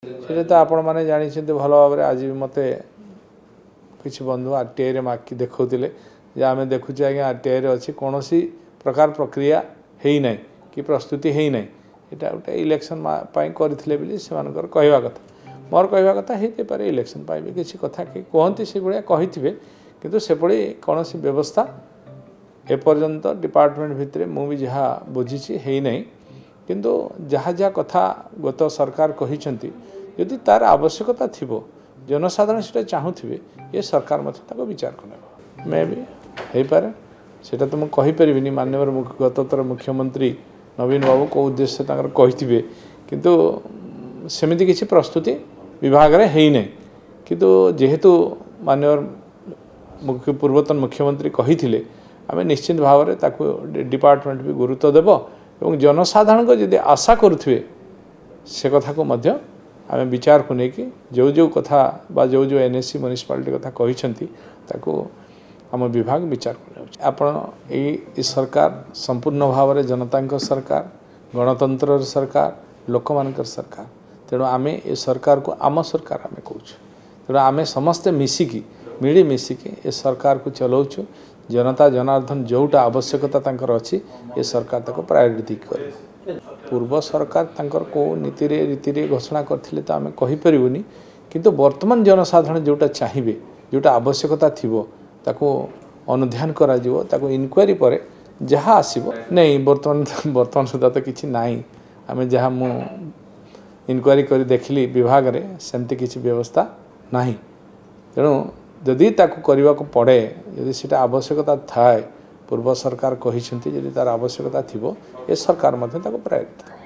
से तो आपण मैंने जानी भल भाव आज भी मत किसी बंधु आरटीआई मार्क देखते आम देखुचे आज्ञा आरटीआई अच्छी कौन प्रकार प्रक्रिया है ना कि प्रस्तुति है ना यहाँ गोटे इलेक्शन करते कहवा कथा मोर कहवा कथा हो पारे इलेक्शन भी किसी कथा कहती से भाया कही किंतु से कौन व्यवस्था एपर्यंत डिपार्टमेंट भितर मुझे जहाँ बुझी है ना किंतु जहाँ जहाँ कथा गत सरकार कहते यदि तार आवश्यकता थी जनसाधारण से चाहूे ये सरकार मत विचार कर मे भी हो पारे से तो मुझे कहीपरि माननीय गतथर मुख्यमंत्री नवीन बाबू को उद्देश्य कही किंतु सेमती किसी प्रस्तुति विभाग रे है नहीं किंतु जेहेतु माननीय पूर्वतन मुख्यमंत्री कही आम निश्चित भाव में डिपार्टमेंट भी गुरुत्व देव और जनसाधारण को जदि आशा करुवे से कथा को मध्य आम विचार को लेकिन जो जो कथा बा जो जो एनएससी म्युनिसिपालिटी कथा कहते आम विभाग विचार कर सरकार संपूर्ण भाव में जनता सरकार गणतंत्र सरकार लोक मान सरकार तेणु आम ए सरकार को आम सरकार आम कहूँ तेणु आम समस्ते मिसिकी मिली मिसिकी ए सरकार को चलाऊँ जनता जनार्दन जोटा आवश्यकता अच्छी ये सरकार ताको प्रायोरिटी करे पूर्व सरकार तांकर को नीति रीति घोषणा करथिले तो आम कहीपरूनी किंतु वर्तमान जनसाधारण जोटा चाहिए जोटा आवश्यकता थी ताको अनुध्यान करा जिवो ताको इनक्वारी पर जहाँ आसीबो नहीं वर्तमान सुधा तो किसी नाई आम जहाँ मु इनक्वारी कर देखली विभाग रे सेमती किसी व्यवस्था नाही तेणु जदि ताको करने को पड़े यदि सीटा आवश्यकता थाए पूर्व सरकार कही तार आवश्यकता थी ये सरकार प्रायोरिटी